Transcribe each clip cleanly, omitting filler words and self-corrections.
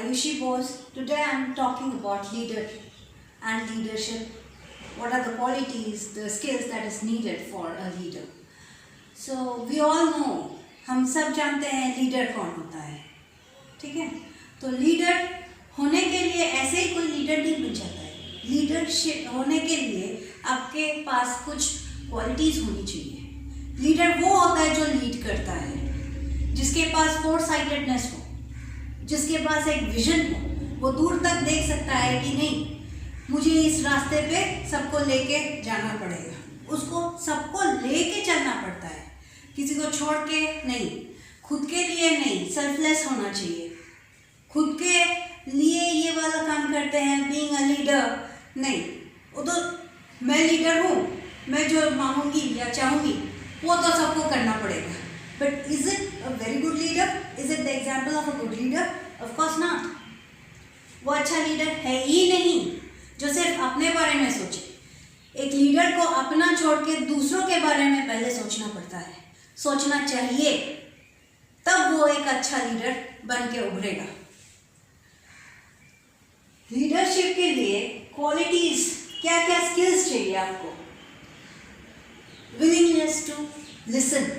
Ayushi Bose. Today I am talking about leader and leadership. What are the qualities, the skills that is needed for a leader? So we all know, हम सब जानते हैं leader कौन होता है, ठीक है? तो लीडर होने के लिए ऐसे ही कोई लीडर नहीं बन जाता है. लीडरशिप होने के लिए आपके पास कुछ क्वालिटीज़ होनी चाहिए. लीडर वो होता है जो लीड करता है, जिसके पास फोरसाइटेडनेस हो, जिसके पास एक विजन हो. वो दूर तक देख सकता है कि नहीं, मुझे इस रास्ते पे सबको लेके जाना पड़ेगा. उसको सबको लेके चलना पड़ता है, किसी को छोड़ के नहीं, खुद के लिए नहीं. सेल्फलेस होना चाहिए. खुद के लिए ये वाला काम करते हैं बीइंग अ लीडर, नहीं. वो तो मैं लीडर हूँ, मैं जो मांगूंगी या चाहूँगी वो तो सबको करना पड़ेगा. But is it a very good leader? Is it the example of a good leader? Of course not. वो अच्छा लीडर है ही नहीं जो सिर्फ अपने बारे में सोचे. एक लीडर को अपना छोड़ के दूसरों के बारे में पहले सोचना पड़ता है, सोचना चाहिए, तब वो एक अच्छा लीडर बन के उभरेगा. लीडरशिप के लिए क्वालिटीज क्या क्या स्किल्स चाहिए आपको? Willingness to listen.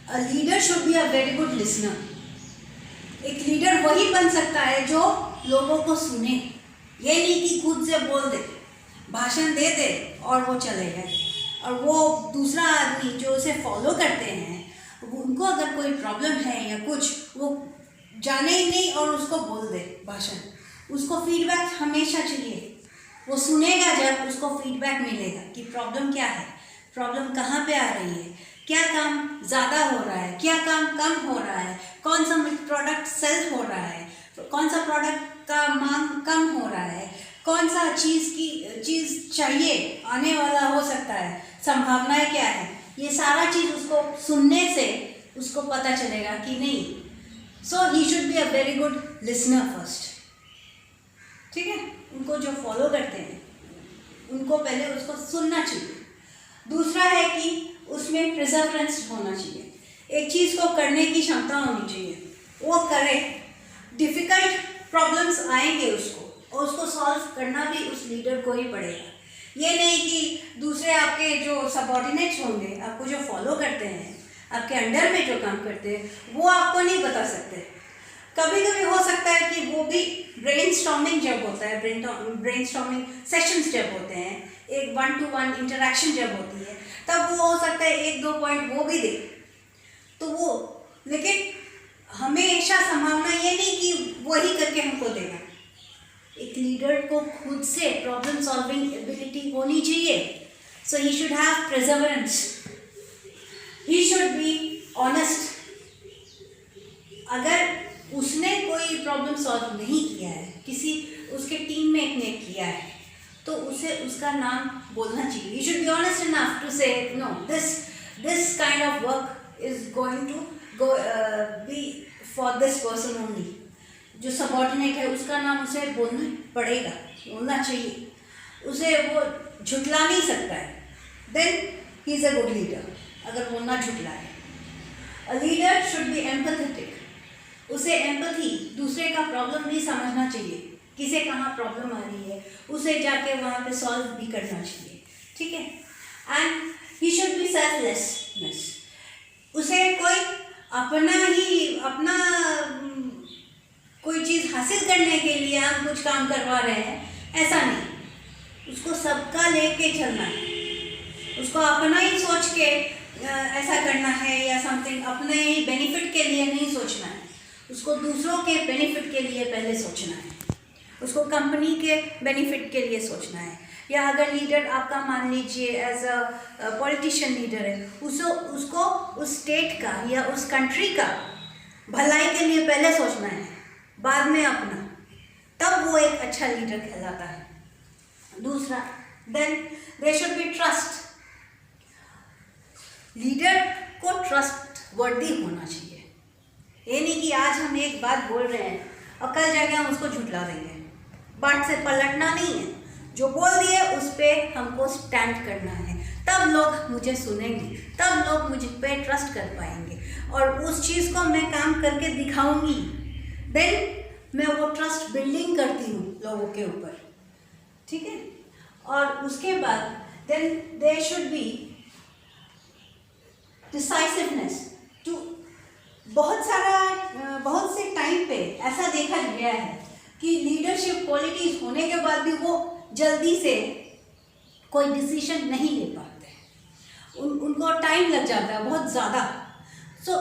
A leader should be a very good listener. एक लीडर वही बन सकता है जो लोगों को सुने. ये नहीं कि खुद से बोल दे, भाषण दे दे और वो चले गए, और वो दूसरा आदमी जो उसे फॉलो करते हैं उनको अगर कोई प्रॉब्लम है या कुछ, वो जाने ही नहीं और उसको बोल दे भाषण. उसको फीडबैक हमेशा चाहिए. वो सुनेगा जब उसको फीडबैक मिलेगा कि प्रॉब्लम क्या है, प्रॉब्लम कहाँ पे आ रही है, क्या काम ज़्यादा हो रहा है, क्या काम कम हो रहा है, कौन सा प्रोडक्ट सेल हो रहा है, कौन सा प्रोडक्ट का मांग कम हो रहा है, कौन सा चीज़ चाहिए, आने वाला हो सकता है, संभावनाएं क्या है. ये सारा चीज़ उसको सुनने से उसको पता चलेगा कि नहीं. So he should be a very good listener first, ठीक है? उनको जो फॉलो करते हैं उनको पहले उसको सुनना चाहिए. दूसरा है कि उसमें प्रिजर्वेंस होना चाहिए. एक चीज़ को करने की क्षमता होनी चाहिए, वो करे. डिफ़िकल्ट प्रॉब्लम्स आएंगे उसको, और उसको सॉल्व करना भी उस लीडर को ही पड़ेगा. ये नहीं कि दूसरे आपके जो सबऑर्डिनेट्स होंगे, आपको जो फॉलो करते हैं, आपके अंडर में जो काम करते हैं, वो आपको नहीं बता सकते. कभी कभी हो सकता है कि वो भी ब्रेनस्टॉर्मिंग जब होता है, ब्रेनस्टॉर्मिंग सेशंस जब होते हैं, एक 1-to-1 इंटरेक्शन जब होती है, तब वो हो सकता है 1-2 पॉइंट वो भी दे. तो वो, लेकिन हमेशा संभावना ये नहीं कि वही करके हमको देगा. एक लीडर को खुद से प्रॉब्लम सॉल्विंग एबिलिटी होनी चाहिए. So he should have perseverance. He should be honest. अगर उसने कोई प्रॉब्लम सॉल्व नहीं किया है, किसी उसके टीममेट ने किया है, तो उसे उसका नाम बोलना चाहिए. You should be honest enough to say no, this kind of work is going to be for this person only. जो सबऑर्डिनेट है उसका नाम उसे बोलना पड़ेगा, बोलना चाहिए. उसे वो झुटला नहीं सकता है. Then he is a good leader. अगर वो ना झुटलाए. A leader should be empathetic. उसे एम्पैथी, दूसरे का प्रॉब्लम भी समझना चाहिए, किसे कहाँ प्रॉब्लम आ रही है, उसे जाके वहाँ पे सॉल्व भी करना चाहिए, ठीक है? And he should B selflessness. उसे कोई अपना कोई चीज़ हासिल करने के लिए हम कुछ काम करवा रहे हैं, ऐसा नहीं. उसको सबका लेके चलना है. उसको अपना ही सोच के ऐसा करना है या समथिंग, अपने ही बेनिफिट के लिए नहीं सोचना है. उसको दूसरों के बेनिफिट के लिए पहले सोचना है. उसको कंपनी के बेनिफिट के लिए सोचना है. या अगर लीडर आपका मान लीजिए एज अ पॉलिटिशियन लीडर है, उसको उस स्टेट का या उस कंट्री का भलाई के लिए पहले सोचना है, बाद में अपना. तब वो एक अच्छा लीडर कहलाता है. दूसरा, then there should be trust. Leader को ट्रस्ट वर्दी होना चाहिए. ये नहीं कि आज हम एक बात बोल रहे हैं और कल जाके हम उसको झुठला देंगे. बात से पलटना नहीं है. जो बोल दिए उस पर हमको स्टैंड करना है. तब लोग मुझे सुनेंगे, तब लोग मुझ पे ट्रस्ट कर पाएंगे, और उस चीज़ को मैं काम करके दिखाऊंगी. देन मैं वो ट्रस्ट बिल्डिंग करती हूँ लोगों के ऊपर, ठीक है। और उसके बाद then there should be decisiveness too, बहुत से टाइम पे ऐसा देखा गया है कि लीडरशिप क्वालिटीज होने के बाद भी वो जल्दी से कोई डिसीजन नहीं ले पाते हैं, उनको टाइम लग जाता है बहुत ज़्यादा। सो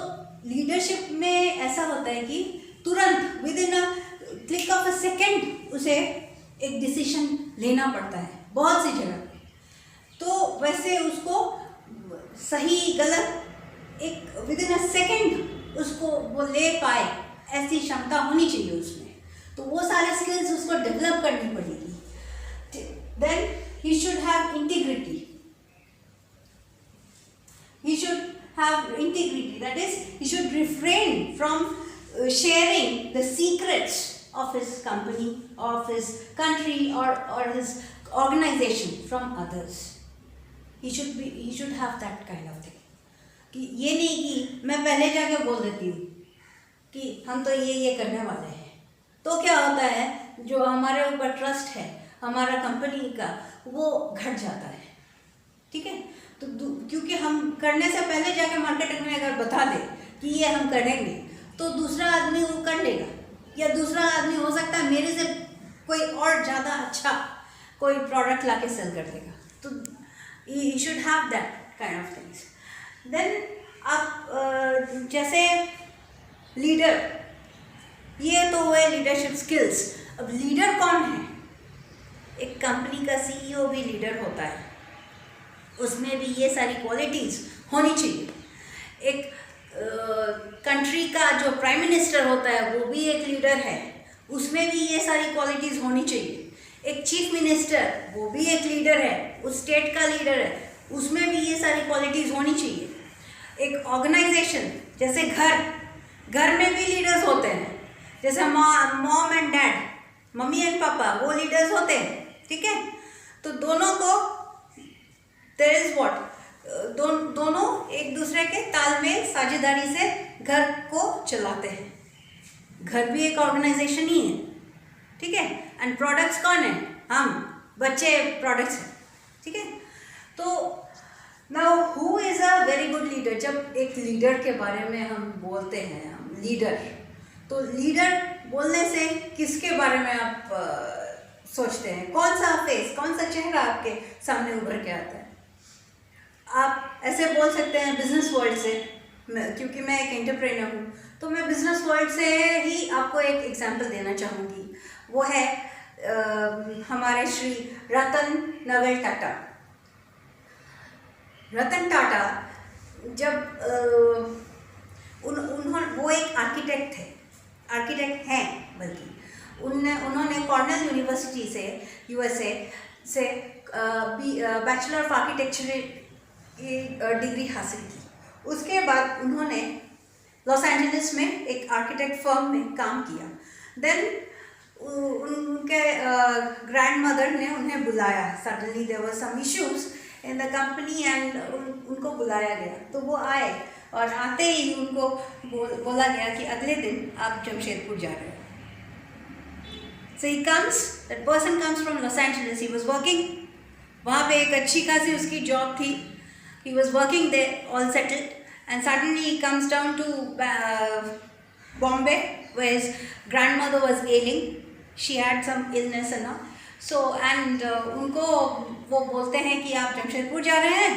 लीडरशिप में ऐसा होता है कि तुरंत with in a click of a second उसे एक डिसीजन लेना पड़ता है बहुत सी जगह पे। तो वैसे उसको सही गलत एक विद इन अ सेकेंड उसको वो ले पाए, ऐसी क्षमता होनी चाहिए उसमें। तो वो सारे स्किल्स उसको डेवलप करनी पड़ेगी। Then he should have integrity, he should have integrity, that is he should refrain from sharing the secrets of his company, of his country or his organization from others. He should have that kind of thing, कि ये नहीं कि मैं पहले जाके बोल देती हूँ कि हम तो ये करने वाले हैं, तो क्या होता है जो हमारे ऊपर ट्रस्ट है हमारा कंपनी का वो घट जाता है, ठीक है। तो क्योंकि हम करने से पहले जाके मार्केटिंग में अगर बता दे कि ये हम करेंगे तो दूसरा आदमी वो कर लेगा, या दूसरा आदमी हो सकता है मेरे से कोई और ज़्यादा अच्छा कोई प्रोडक्ट लाके सेल कर देगा। तो you should have that kind of things. Then आप जैसे लीडर, ये तो हुए लीडरशिप स्किल्स। अब लीडर कौन है? एक कंपनी का सीईओ भी लीडर होता है, उसमें भी ये सारी क्वालिटीज़ होनी चाहिए। एक कंट्री का जो प्राइम मिनिस्टर होता है वो भी एक लीडर है, उसमें भी ये सारी क्वालिटीज़ होनी चाहिए। एक चीफ मिनिस्टर वो भी एक लीडर है, उस स्टेट का लीडर है, उसमें भी ये सारी क्वालिटीज़ होनी चाहिए। एक ऑर्गेनाइजेशन जैसे घर में भी लीडर्स होते हैं, जैसे mom and dad, mummy and पापा, वो लीडर्स होते हैं, ठीक है। तो दोनों को देयर इज व्हाट, दोनों एक दूसरे के तालमेल साझेदारी से घर को चलाते हैं। घर भी एक ऑर्गेनाइजेशन ही है, ठीक है। एंड प्रोडक्ट्स कौन है? हम, बच्चे प्रोडक्ट्स हैं, ठीक है। तो now who is a very good leader? जब एक लीडर के बारे में हम बोलते हैं, हम लीडर, तो लीडर बोलने से किसके बारे में आप सोचते हैं? कौन सा फेस, कौन सा चेहरा आपके सामने उभर के आता है? आप ऐसे बोल सकते हैं बिजनेस वर्ल्ड से, क्योंकि मैं एक एंटरप्रेन्योर हूँ, तो मैं बिजनेस वर्ल्ड से ही आपको एक एग्जांपल देना चाहूँगी। वो है हमारे श्री रतन नवल टाटा। रतन टाटा जब वो एक आर्किटेक्ट थे, आर्किटेक्ट हैं बल्कि, उन्होंने कॉर्नेल यूनिवर्सिटी से यूएसए से बैचलर ऑफ आर्किटेक्चर की डिग्री हासिल की। उसके बाद उन्होंने लॉस एंजलिस में एक आर्किटेक्ट फर्म में काम किया। देन उनके ग्रैंड मदर ने उन्हें बुलाया, suddenly there were some issues in the company and उनको बुलाया गया। तो वो आए और आते ही उनको बोला गया कि अगले दिन आप जमशेदपुर जा रहे हो। So he comes, that person comes from Los Angeles, he was working, वहाँ पे एक अच्छी खासी उसकी जॉब थी, he was working there, all settled, and suddenly he comes down to Bombay, where his grandmother was ailing, she had some illness and all, so and उनको वो बोलते हैं कि आप जमशेदपुर जा रहे हैं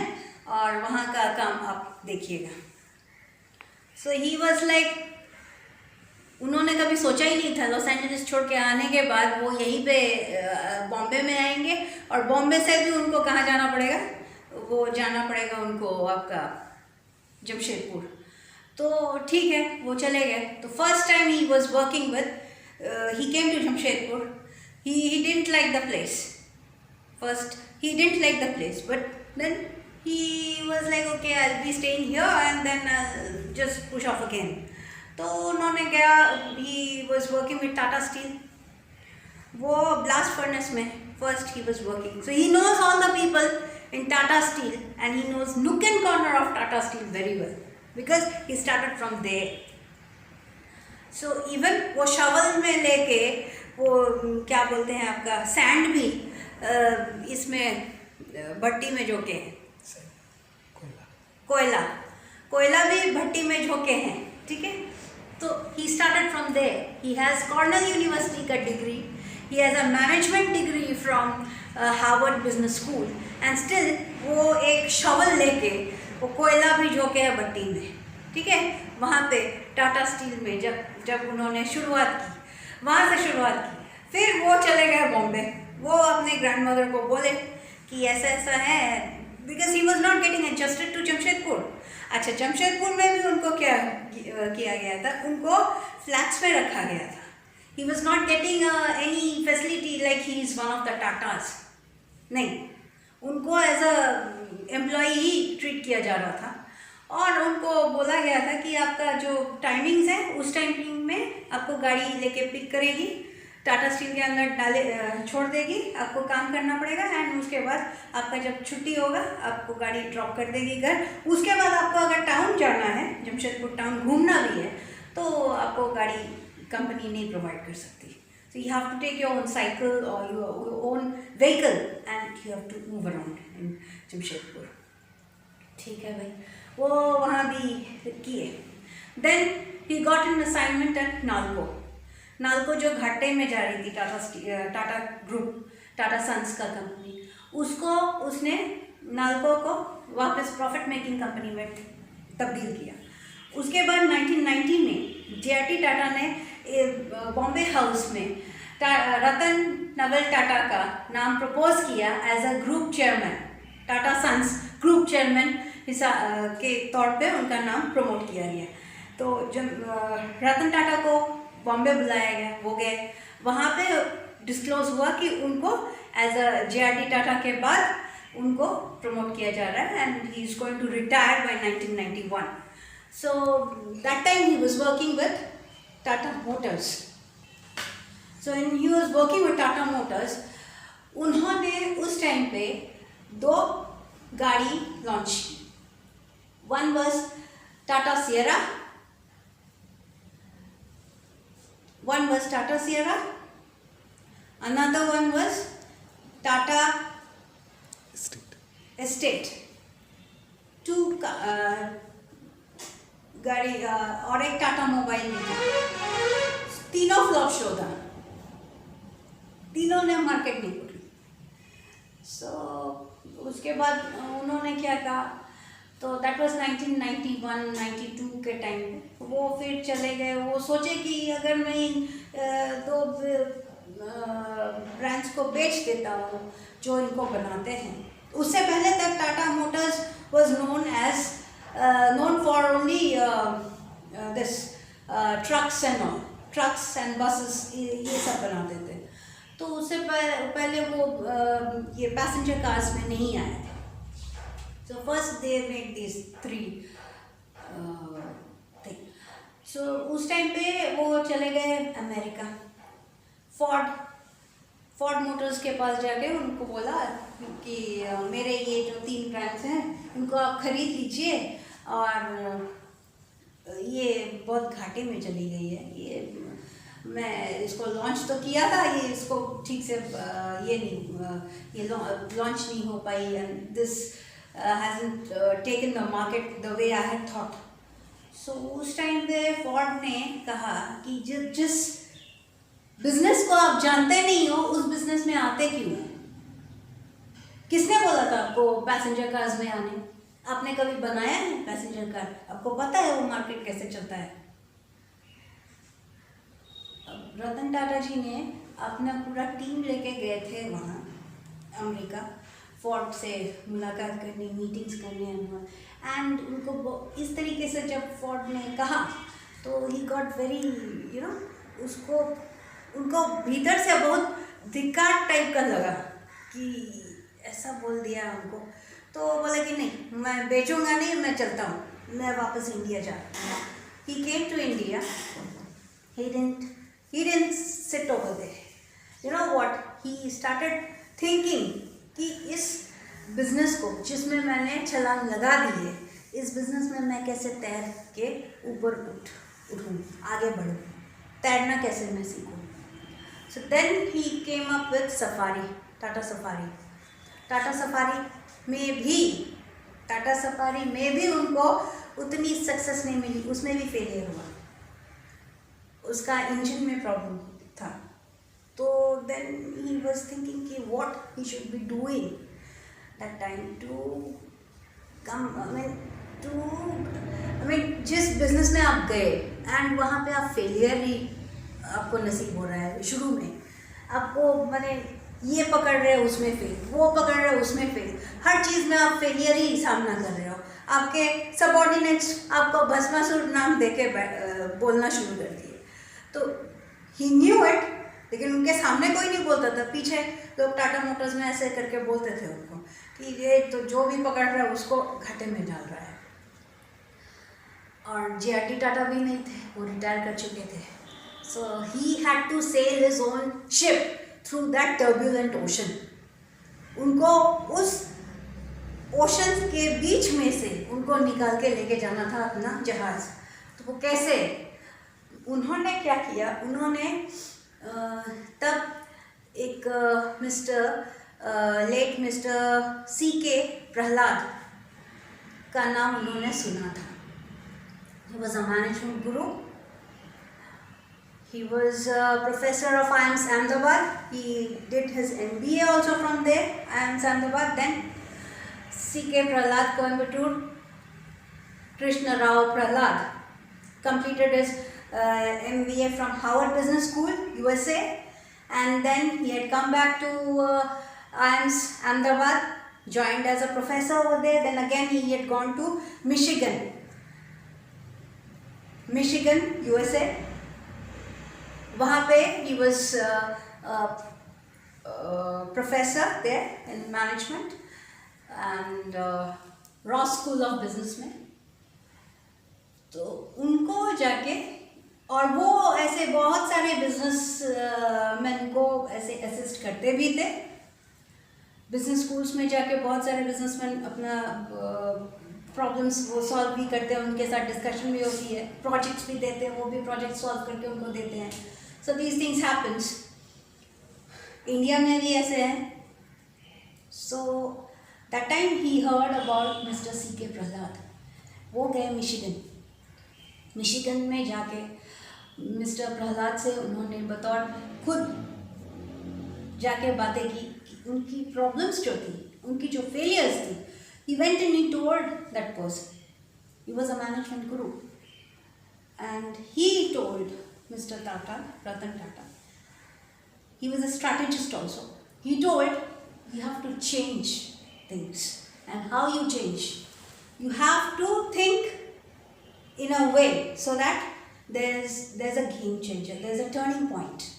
और वहाँ का काम आप देखिएगा। So he was like, उन्होंने कभी सोचा ही नहीं था लॉस एंजलिस छोड़ के आने के बाद वो यहीं पे बॉम्बे में आएंगे, और बॉम्बे से भी उनको कहाँ जाना पड़ेगा? वो जाना पड़ेगा उनको आपका जमशेदपुर। तो ठीक है, वो चले गए। तो first time he was working with, he came to Jamshedpur, he didn't like the place. First he didn't like the place, but then he was like, okay, I'll be staying here and then I'll just push off again. तो उन्होंने क्या, he was working with Tata Steel, वो blast furnace में first he was working, so he knows all the people in Tata Steel and he knows nook and corner of Tata Steel very well because he started from there. So even वो shovel में लेके वो क्या बोलते हैं आपका sand भी इसमें भट्टी में झोंके हैं, कोयला कोयला भी भट्टी में झोंके हैं, ठीक है। तो he started from there, he has Cornell University का degree, he has a management degree from Harvard Business School, and still वो एक शवल लेके वो कोयला भी झोंके है भट्टी में, ठीक है। वहाँ पे टाटा स्टील में जब उन्होंने शुरुआत की, वहाँ से शुरुआत की, फिर वो चले गए बॉम्बे। वो अपने ग्रैंडमदर को बोले कि ऐसा ऐसा है, because he was not getting adjusted to Jamshedpur. अच्छा, जमशेदपुर में भी उनको क्या किया गया था, उनको फ्लैट्स में रखा गया था। He was not getting any facility like he is one of the Tatas, नहीं, उनको एज अ एम्प्लॉई ही ट्रीट किया जा रहा था। और उनको बोला गया था कि आपका जो टाइमिंग्स है उस टाइमिंग में आपको गाड़ी लेके पिक करेगी, टाटा स्टील के अंदर छोड़ देगी, आपको काम करना पड़ेगा, एंड उसके बाद आपका जब छुट्टी होगा आपको गाड़ी ड्रॉप कर देगी घर। उसके बाद आपको अगर टाउन जाना है, जमशेदपुर टाउन घूमना भी है, तो आपको गाड़ी कंपनी नहीं प्रोवाइड कर सकती। So you have to take your own cycle or your own vehicle and you have to move around in Jamshedpur, ठीक है भाई। वो वहाँ भी किए। Then he got an assignment at NALCO. NALCO जो घाटे में जा रही थी, टाटा ग्रुप, टाटा सन्स का कंपनी, उसको उसने नालको को वापस प्रॉफिट मेकिंग कंपनी में तब्दील किया। उसके बाद 1990 में जे.आर.टी. टाटा ने बॉम्बे हाउस में रतन नवल टाटा का नाम प्रपोज किया as a group chairman, Tata Sons group chairman के तौर पे उनका नाम प्रमोट किया गया। तो जब रतन टाटा को बॉम्बे बुलाया गया, वो गए, वहाँ पे डिस्क्लोज हुआ कि उनको एज अ जे.आर.टी. टाटा के बाद उनको प्रमोट किया जा रहा है, and he is going to retire by 1991। So that time he was working with Tata Motors. So when he was working with Tata Motors, उन्होंने उस टाइम पे 2 गाड़ी लॉन्च की। One was Tata Sierra, another one was Tata Estate. 2 गाड़ी और एक Tata mobile में था। तीनों फ्लॉप शो था, तीनों ने मार्केट नहीं पकड़ी। सो उसके बाद उन्होंने क्या कहा, तो दैट वाज 1991-92 के टाइम पे वो फिर चले गए। वो सोचे कि अगर मैं इन 2 ब्रांड्स को बेच देता हूँ जो इनको बनाते हैं। उससे पहले तक Tata Motors was known for only this trucks and buses, ये सब बनाते थे। तो उससे पहले वो ये पैसेंजर कार्स में नहीं आए थे। So first they made these 3 thing. So उस टाइम पे वो चले गए अमेरिका। फोर्ड मोटर्स के पास जाके उनको बोला कि मेरे ये जो 3 ब्रांड्स हैं इनको आप खरीद लीजिए, और ये बहुत घाटे में चली गई है, ये मैं इसको लॉन्च तो किया था, ये इसको ठीक से ये लॉन्च नहीं हो पाई, and this hasn't taken the market the way I had thought. So उस टाइम पे फोर्ड ने कहा कि जिस बिजनेस को आप जानते नहीं हो उस बिजनेस में आते क्यों? किसने बोला था आपको पैसेंजर कार्स में आने? आपने कभी बनाया है पैसेंजर कार? आपको पता है वो मार्केट कैसे चलता है? रतन टाटा जी ने अपना पूरा टीम लेके गए थे वहाँ अमेरिका, फोर्ड से मुलाकात करने, मीटिंग्स करने, एंड उनको इस तरीके से जब फोर्ड ने कहा तो ही गॉट वेरी उसको उनको भीतर से बहुत धिक्कार टाइप का लगा कि ऐसा बोल दिया हमको। तो बोले कि नहीं, मैं बेचूंगा नहीं, मैं चलता हूँ, मैं वापस इंडिया जा रहा हूँ। He came to India, he didn't sit over there. You know what? He started thinking कि इस बिजनेस को जिसमें मैंने छलांग लगा दी है, इस बिजनेस में मैं कैसे तैर के ऊपर उठूँ, आगे बढ़ूँ। तैरना कैसे मैं सीखूँ. So then he came up with Safari, Tata Safari. Tata safari में भी उनको उतनी सक्सेस नहीं मिली, उसमें भी फेलियर हुआ, उसका इंजन में प्रॉब्लम था. तो देन ही वाज थिंकिंग कि what he should be doing that time to come, I mean जिस बिजनेस में आप गए एंड वहाँ पे आप फेलियर ही आपको नसीब हो रहा है. शुरू में आपको मैंने ये पकड़ रहे हो उसमें फेल, वो पकड़ रहे हो उसमें फेल, हर चीज़ में आप फेलियर ही सामना कर रहे हो. आपके सबऑर्डिनेट्स आपको भस्मासुर नाम देके बोलना शुरू कर दिए. तो ही न्यू इट, लेकिन उनके सामने कोई नहीं बोलता था. पीछे लोग टाटा मोटर्स में ऐसे करके बोलते थे उनको कि ये तो जो भी पकड़ रहा है उसको घाटे में डाल रहा है. और JRD टाटा भी नहीं थे, वो रिटायर कर चुके थे. So he had to sail his own ship through that turbulent ocean. उनको उस ओशन के बीच में से उनको निकाल के लेके जाना था अपना जहाज. तो वो कैसे, उन्होंने क्या किया, उन्होंने तब एक लेट मिस्टर CK प्रहलाद का नाम उन्होंने सुना था. He was a management guru. He was a professor of IIMS Ahmedabad. He did his MBA also from there, IIMS Ahmedabad. Then CK Prahlad Coimbatore, Krishna Rao Prahlad completed his MBA from Howard Business School, USA, and then he had come back to IIMS Ahmedabad, joined as a professor over there. Then again he had gone to Michigan, USA. वहाँ पे he was professor there in management and Ross School of Business में. तो उनको जाके, और वो ऐसे बहुत सारे बिजनेसमैन को ऐसे असिस्ट करते भी थे. बिजनेस स्कूल्स में जाके बहुत सारे बिजनेसमैन अपना प्रॉब्लम्स वो सॉल्व भी करते हैं, उनके साथ डिस्कशन भी होती है, प्रोजेक्ट्स भी देते हैं, वो भी प्रोजेक्ट सॉल्व करके उनको देते हैं. So these things happens. India में भी ऐसे हैं. So that time he heard about mister CK Prahlad. वो गए मिशिगन में जाके मिस्टर प्रहलाद से उन्होंने बतौर खुद जाके बातें की कि उनकी प्रॉब्लम्स जो थी, उनकी जो फेलियर्स थी. He went and he told that person. He was a management guru. And he told Mr. Tata, Ratan Tata, he was a strategist also. He told, you have to change things. And how you change? You have to think in a way so that there's a game changer, there's a turning point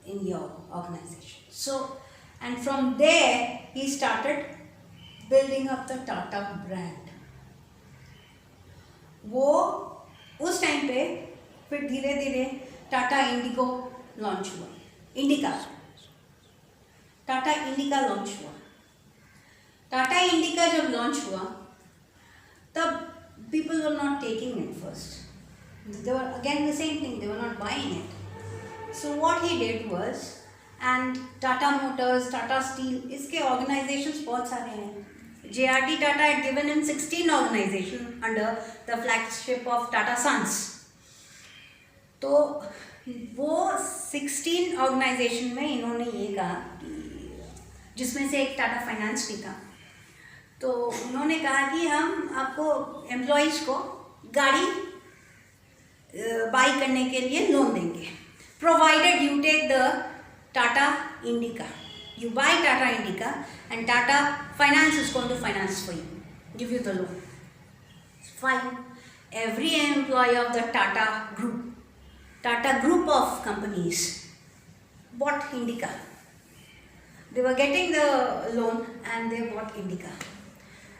in your organization. So, and from there, he started building up the Tata brand. वो उस time पे फिर धीरे धीरे टाटा इंडिको launch हुआ. Tata indica launch हुआ. Tata indica जब launch हुआ तब people were not taking it first. They were again the same thing, they were not buying it. So what he did was, and Tata Motors, Tata Steel, इसके organizations बहुत सारे हैं. JRD Tata had given him 16 organizations under the flagship of Tata Sons. तो वो 16 organisation में इन्होंने ये कहा कि, जिसमें से एक टाटा फाइनेंस भी था, तो उन्होंने कहा कि हम आपको एम्प्लॉयज़ को गाड़ी बाई करने के लिए लोन देंगे, provided you take the Tata Indica. You buy Tata Indica and Tata Finance is going to finance for you, give you the loan. Fine. Every employee of the Tata group of companies bought Indica. They were getting the loan and they bought Indica.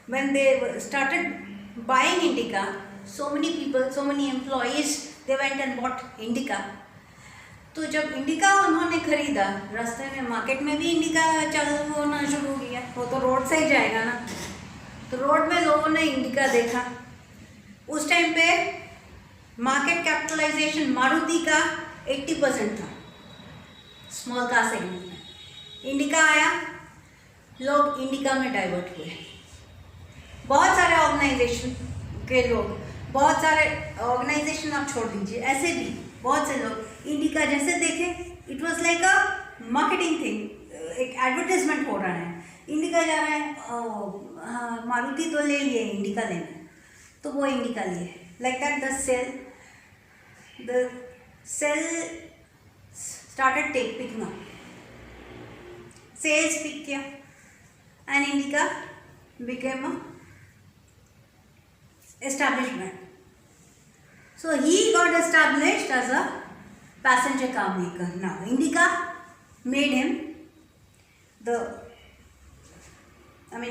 When they started buying Indica, so many people, so many employees, they went and bought Indica. तो जब indica उन्होंने खरीदा, रास्ते में market में भी indica चालू होना शुरू किया. वो तो रोड से ही जाएगा ना, तो रोड में लोगों ने इंडिका देखा. उस टाइम पे मार्केट कैपिटलाइजेशन मारुति का 80% था स्मॉल कार सेगमेंट में। इंडिका आया, लोग इंडिका में डाइवर्ट हुए। बहुत सारे ऑर्गेनाइजेशन के लोग, बहुत सारे ऑर्गेनाइजेशन आप छोड़ दीजिए, ऐसे भी बहुत से लोग इंडिका जैसे देखें, it was like a marketing thing, एक एडवर्टाइजमेंट हो रहा है, इंडिका जा रहा है, हाँ मारुति तो ले लिए, इंडिका लेना है तो वो इंडिका लिए। Like that the sale started picking up, sales pick किया and Indica became a establishment. So he got established as a passenger car maker. Now Indica made him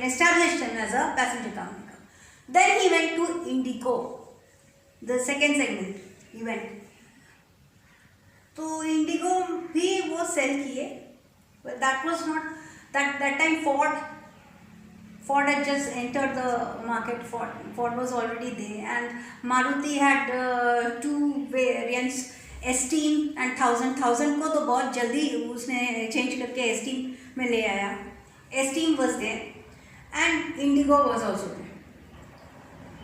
established him as a passenger car maker. Then he went to Indigo, the second segment he went. तो Indigo भी वो cell किए, but that was not that time Ford had just entered the market. Ford was already there, and Maruti had two variants, Esteem and 1000 को तो बहुत जल्दी उसने change करके Esteem में ले आया। Esteem was there and Indigo was also there.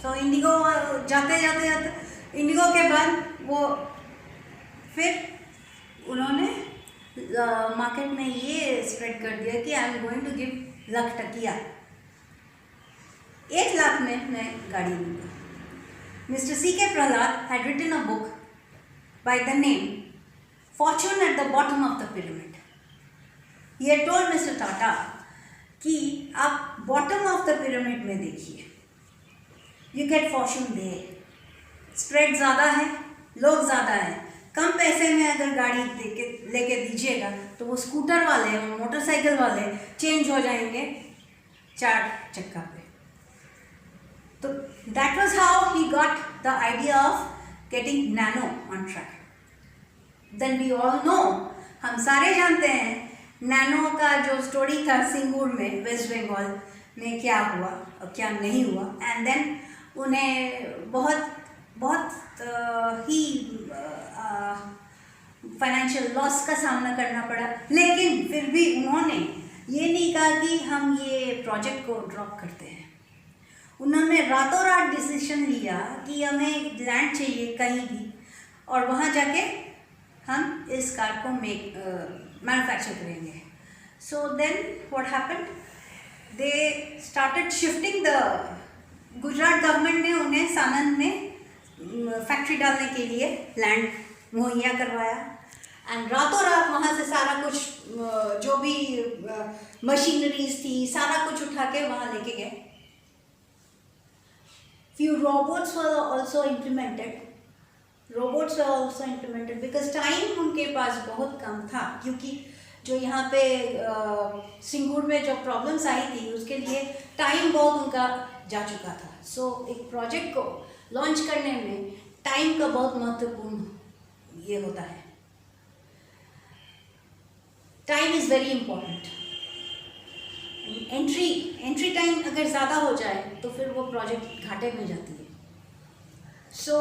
So Indigo जाते Indigo के बाद वो फिर उन्होंने मार्केट में ये स्प्रेड कर दिया कि I am going to give ₹1,00,000 1 lakh में मैं गाड़ी लूँगा। Mister C.K. Prahalad had written a book by the name Fortune at the Bottom of the Pyramid. He had told Mr. Tata कि आप बॉटम ऑफ द पिरामिड में देखिए, you get fortune there, spread ज़्यादा है, लोग ज़्यादा है, कम पैसे में अगर गाड़ी लेके दीजिएगा तो वो स्कूटर वाले और मोटरसाइकिल वाले चेंज हो जाएंगे 4 चक्का पे। तो that was how he got the idea of getting Nano on track. Then we all know, हम सारे जानते हैं नैनो का जो स्टोरी था सिंगूर में, वेस्ट बंगाल में क्या हुआ और क्या नहीं हुआ, एंड देन उन्हें बहुत ही फाइनेंशियल लॉस का सामना करना पड़ा, लेकिन फिर भी उन्होंने ये नहीं कहा कि हम ये प्रोजेक्ट को ड्रॉप करते हैं। उन्होंने रातों रात डिसीजन लिया कि हमें लैंड चाहिए कहीं भी और वहाँ जाके हम इस कार को मैन्युफैक्चर करेंगे। So then what happened, they started shifting the Gujarat government ने उन्हें सानंद में फैक्ट्री डालने के लिए लैंड मुहैया करवाया, एंड रातों रात वहाँ से सारा कुछ जो भी मशीनरीज थी सारा कुछ उठा के वहाँ लेके गए। Few robots were also implemented. Because time उनके पास बहुत कम था, क्योंकि जो यहाँ पे सिंगूर में जो प्रॉब्लम्स आई थी उसके लिए टाइम बहुत उनका जा चुका था। सो एक प्रोजेक्ट को लॉन्च करने में टाइम का बहुत महत्वपूर्ण ये होता है। Time is very important. Entry time अगर ज़्यादा हो जाए तो फिर वो प्रोजेक्ट घाटे में जाती है। सो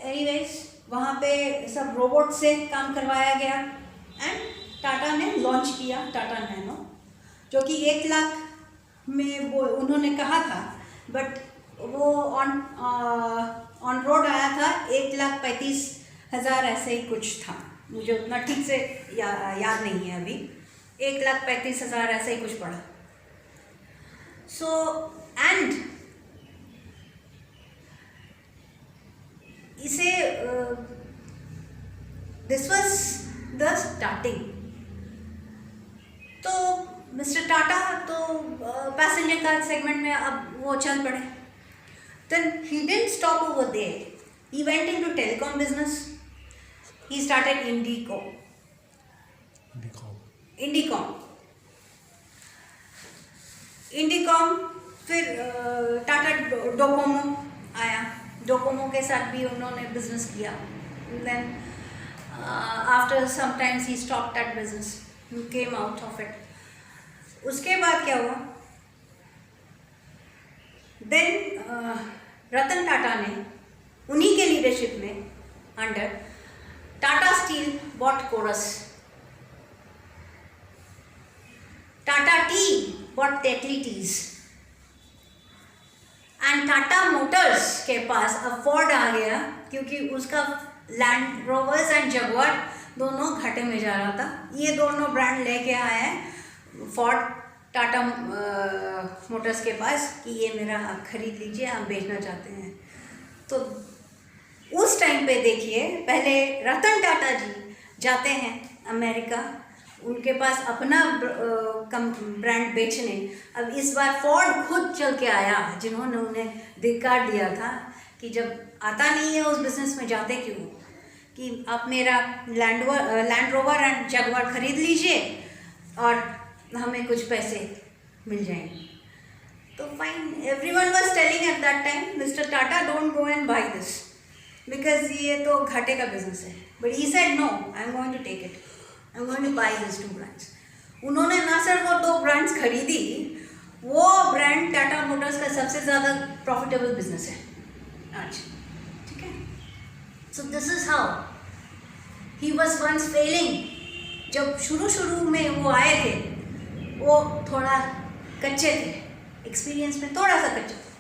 एनीवेज वहाँ पे सब रोबोट से काम करवाया गया एंड टाटा ने लॉन्च किया टाटा नैनो, जो कि 1 लाख में वो उन्होंने कहा था, बट वो ऑन रोड आया था 1,35,000 ऐसे ही कुछ था, मुझे उतना ठीक से याद नहीं है अभी, 1,35,000 ऐसे ही कुछ पड़ा। सो एंड इसे दिस वाज द स्टार्टिंग। तो मिस्टर टाटा तो पैसेंजर कार सेगमेंट में अब वो चल पड़े। Then he didn't stop over there, he went into telecom business. He started Indicom, फिर टाटा डोकोमो आया, डोकोमो के साथ भी उन्होंने बिजनेस किया। Then after some times he stopped that business, he came out of it. उसके बाद क्या हुआ, देन रतन टाटा ने उन्हीं के लीडरशिप में under Tata Steel bought Chorus. Tata Tea bought Tetley Teas. And Tata Motors के पास अब फोर्ड आ गया, क्योंकि उसका लैंड रोवर्स एंड जगुआर दोनों घाटे में जा रहा था। ये दोनों ब्रांड लेके आए हैं फोर्ड टाटा मोटर्स के पास कि ये मेरा आप खरीद लीजिए, आप बेचना चाहते हैं। तो उस टाइम पे देखिए, पहले रतन टाटा जी जाते हैं अमेरिका, उनके पास अपना ब्रांड बेचने। अब इस बार फोर्ड खुद चल के आया, जिन्होंने उन्हें धिक्कार दिया था कि जब आता नहीं है उस बिज़नेस में जाते क्यों, कि आप मेरा लैंड रोवर एंड जगुआर खरीद लीजिए और हमें कुछ पैसे मिल जाएंगे। तो fine, everyone was telling at that time, mister Tata don't go and buy this because ये तो घाटे का बिजनेस है। But he said no, I am going to take it, I am going to buy this 2 brands. उन्होंने ना सिर्फ वो 2 brands खरीदी, वो ब्रांड टाटा मोटर्स का सबसे ज़्यादा प्रॉफिटेबल बिजनेस है आज, ठीक है। So this is how he was once failing. जब शुरू में वो आए थे, वो थोड़ा कच्चे थे, एक्सपीरियंस में थोड़ा सा कच्चे थे,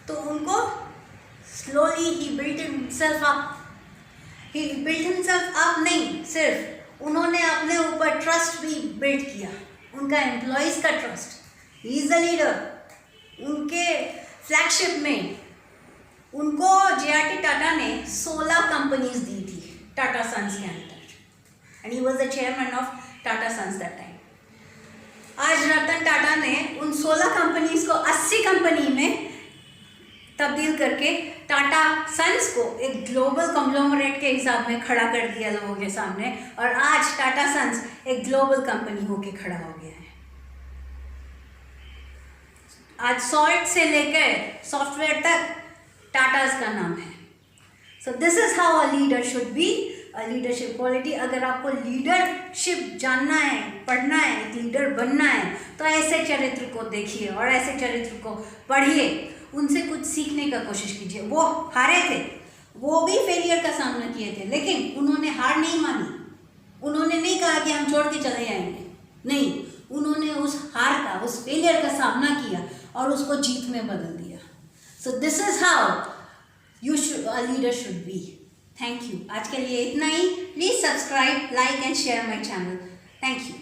तो उनको स्लोली ही बिल्ट हिमसेल्फ अप। ही बिल्ट हिमसेल्फ अप नहीं, सिर्फ उन्होंने अपने ऊपर ट्रस्ट भी बिल्ड किया, उनका एम्प्लॉयज़ का trust. He is the leader. उनके फ्लैगशिप में उनको जे.आर.टी. टाटा ने 16 कंपनीज दी थी टाटा सन्स के अंदर, and he was the chairman of Tata Sons that time. आज रतन टाटा ने उन 16 कंपनीज को 80 कंपनी में तब्दील करके टाटा सन्स को एक ग्लोबल कॉन्ग्लोमरेट के हिसाब में खड़ा कर दिया लोगों के सामने, और आज टाटा सन्स एक ग्लोबल कंपनी होके खड़ा हो गया है। आज सॉल्ट से लेकर सॉफ्टवेयर तक टाटाज का नाम है। So this is how a leader should be, a leadership quality. अगर आपको लीडरशिप जानना है, पढ़ना है, एक लीडर बनना है, तो ऐसे चरित्र को देखिए और ऐसे चरित्र को पढ़िए, उनसे कुछ सीखने का कोशिश कीजिए। वो हारे थे, वो भी फेलियर का सामना किए थे, लेकिन उन्होंने हार नहीं मानी। उन्होंने नहीं कहा कि हम छोड़ के चले जाएंगे, नहीं, उन्होंने उस हार का, उस फेलियर का सामना किया और उसको जीत में बदल दिया। So this is how a leader should be. Thank you. आज के लिए इतना ही। Please subscribe, like and share my channel. Thank you.